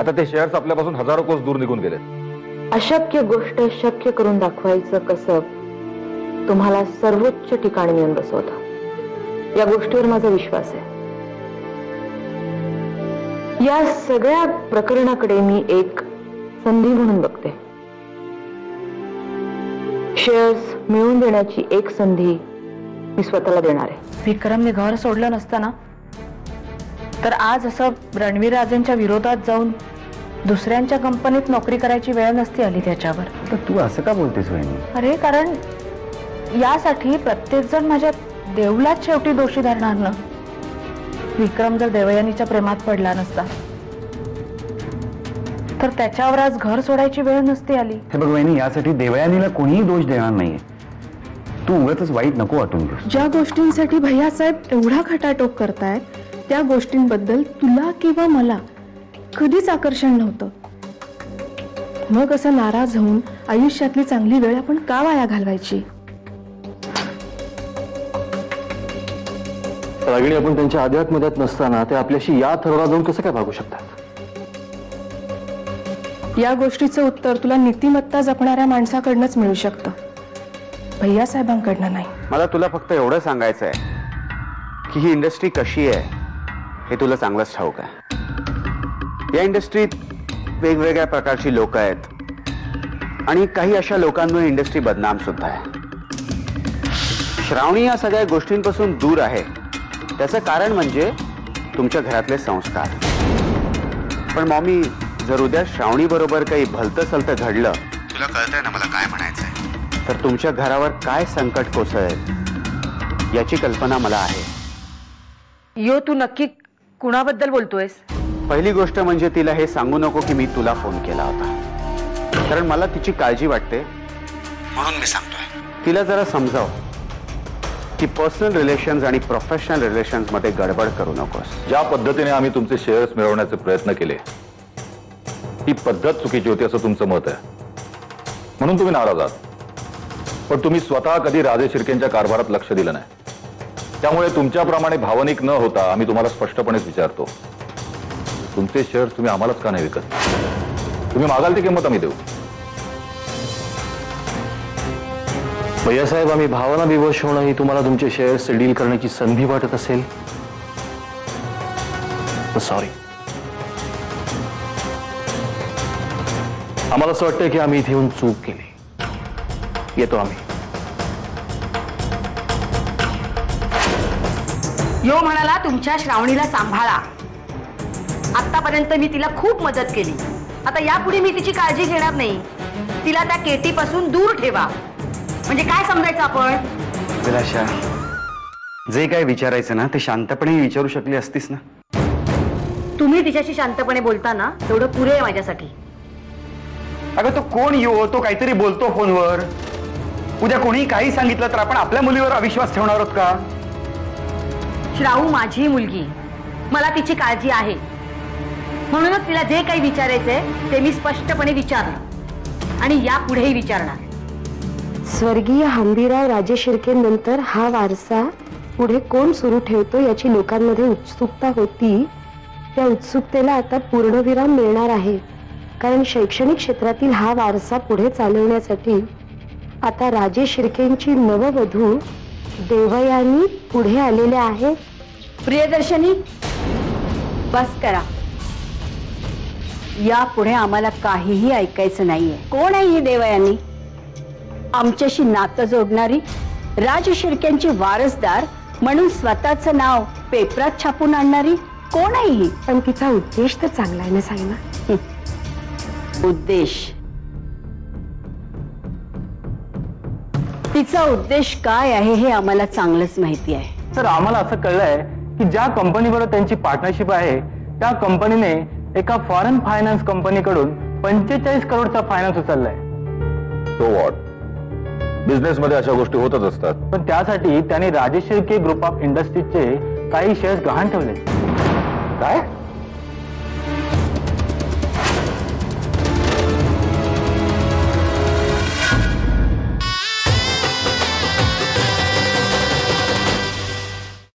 आता ते शेअर्स आपल्यापासून हजारो कोस दूर निघून गेलेत. अशक्य गोष्ट शक्य करून दाखवायचं कसब तुम्हाला सर्वोच्च ठिकाणी नेऊन बसवतं. या गोष्टीवर माझा विश्वास आहे. या सगळ्या प्रकरणाकडे मी एक संधी म्हणून बघते. शेअर्स मिळवून देण्याची एक संधी मी स्वतःला देणार आहे. विक्रमने घर सोडलं नसतं ना तर आज असं रणवीर राजेंच्या विरोधात जाऊन दुसऱ्यांच्या कंपनीत नोकरी करायची वेळ नसती आली त्याच्यावर. तर तू असं का बोलतेस वहिनी? अरे कारण यासाठी प्रत्येक जण माझ्या देवलाच शेवटी दोषी धरणार ना. विक्रम जर देवयानीच्या प्रेमात पडला नसता तर त्याच्यावर आज घर सोडायची वेळ नसती आली. हे बघ वहिनी, यासाठी देवयानीला कोणीही दोष देणार नाहीये. तू उगाचच वाईट नको वाटून घेऊ. ज्या गोष्टींसाठी भैयासाहेब एवढा खटाटोप करतायत त्या गोष्टींबद्दल तुला किंवा मला कधीच आकर्षण नव्हतं. मग असं नाराज होऊन आयुष्यातली चांगली वेळ आपण का वाया घालवायची? रागिणी, आपण त्यांच्या अध्यात्मध्यात नसताना ते आपल्याशी या थराला जाऊन कसं काय भागू शकतात? या गोष्टीचं उत्तर तुला नीतिमत्ता जपणाऱ्या माणसाकडनंच मिळू शकतं, भैयासाहेबांकडनं नाही. मला तुला फक्त एवढं सांगायचं आहे की ही इंडस्ट्री कशी आहे हे तुला चांगलंच ठाऊक आहे. या इंडस्ट्रीत वेगवेगळ्या प्रकारची लोक आहेत आणि काही अशा लोकांमुळे इंडस्ट्री बदनाम सुद्धा आहे. श्रावणी या सगळ्या गोष्टींपासून दूर आहे त्याचं कारण म्हणजे तुमच्या घरातले संस्कार. पण मॉमी, जर उद्या श्रावणी बरोबर काही भलतं सलतं घडलं, तुला कळतंय ना मला काय म्हणायचंय, तर तुमच्या घरावर काय संकट कोसळेल याची कल्पना मला आहे. यो तू नक्की कुणाबद्दल बोलतोयस? पहिली गोष्ट म्हणजे तिला हे सांगू नको की मी तुला फोन केला होता, कारण मला तिची काळजी वाटते म्हणून मी सांगतोय. तिला जरा समजाव की पर्सनल रिलेशन्स आणि प्रोफेशनल रिलेशन्स मध्ये गडबड करू नकोस. ज्या पद्धतीने आम्ही तुमचे शेअर्स मिळवण्याचे प्रयत्न केले ती पद्धत चुकीची होती असं तुमचं मत आहे, म्हणून तुम्ही नाराज आहात. पण तुम्ही स्वतः कधी राजे शिर्केंच्या कारभारात लक्ष दिलं नाही. त्यामुळे तुमच्याप्रमाणे भावनिक न होता आम्ही तुम्हाला स्पष्टपणेच विचारतो, तुमचे शेअर्स तुम्ही आम्हालाच का नाही विकत? तुम्ही मागाल ती किंमत आम्ही देऊ. भैयासाहेब, आम्ही भावना विवश होणं ही तुम्हाला तुमचे शेअर्स डील करण्याची संधी वाटत असेल तर सॉरी. आम्हाला असं वाटतं की आम्ही इथे येऊन चूक केली. येतो आम्ही. यो म्हणाला तुमच्या श्रावणीला सांभाळा. आतापर्यंत मी तिला खूप मदत केली, आता यापुढे मी तिची काळजी घेणार नाही. तिला त्या केटी पासून दूर ठेवा. म्हणजे काय समजायचं आपण? विलाशा, जे काय विचारायचं ना ते शांतपणे विचारू शकली असतीस ना. तुम्ही तिच्याशी शांतपणे बोलता ना तेवढं पुरे आहे माझ्यासाठी. अगं तो कोण यो, तो काहीतरी बोलतो फोनवर. उद्या कोणी काही सांगितलं तर आपण आपल्या मुलीवर अविश्वास ठेवणार आहोत का? श्रावू माझी मुलगी, मला तिची काळजी आहे. म्हणूनच तिला जे काही विचारायचंय ते मी स्पष्टपणे विचारलं आणि यापुढेही विचारणार. स्वर्गीय हंबीराव राजे शिर्केंनंतर हा वारसा पुढे कोण सुरू ठेवतो याची लोकांमध्ये उत्सुकता होती. त्या उत्सुकतेला आता पूर्णविराम मिळणार आहे, कारण शैक्षणिक क्षेत्रातील हा वारसा पुढे चालवण्यासाठी आता राजे शिर्केंची नववधू देवयानी पुढे आलेल्या आहेत. प्रियदर्शनी, बस करा. यापुढे आम्हाला काहीही ऐकायचं नाहीये. कोण आहे ही देवयानी? आमच्याशी नातं जोडणारी, राज शिर्क्यांची वारसदार म्हणून स्वतःचं नाव पेपरात छापून आणणारी कोण आहे ही? पण तिचा उद्देश तर चांगला आहे ना साईमा. उद्देश? तिचा उद्देश काय आहे हे आम्हाला चांगलंच माहिती आहे. तर आम्हाला असं कळलंय की ज्या कंपनीबरोबर त्यांची पार्टनरशिप आहे त्या कंपनीने एका फॉरेन फायनान्स कंपनीकडून 45 करोडचा फायनान्स उचललाय. सो व्हॉट, बिझनेस मध्ये अशा गोष्टी होतच असतात. पण त्यासाठी त्यांनी राजे शिर्के ग्रुप ऑफ इंडस्ट्रीजचे काही शेअर्स गहाण ठेवले. काय?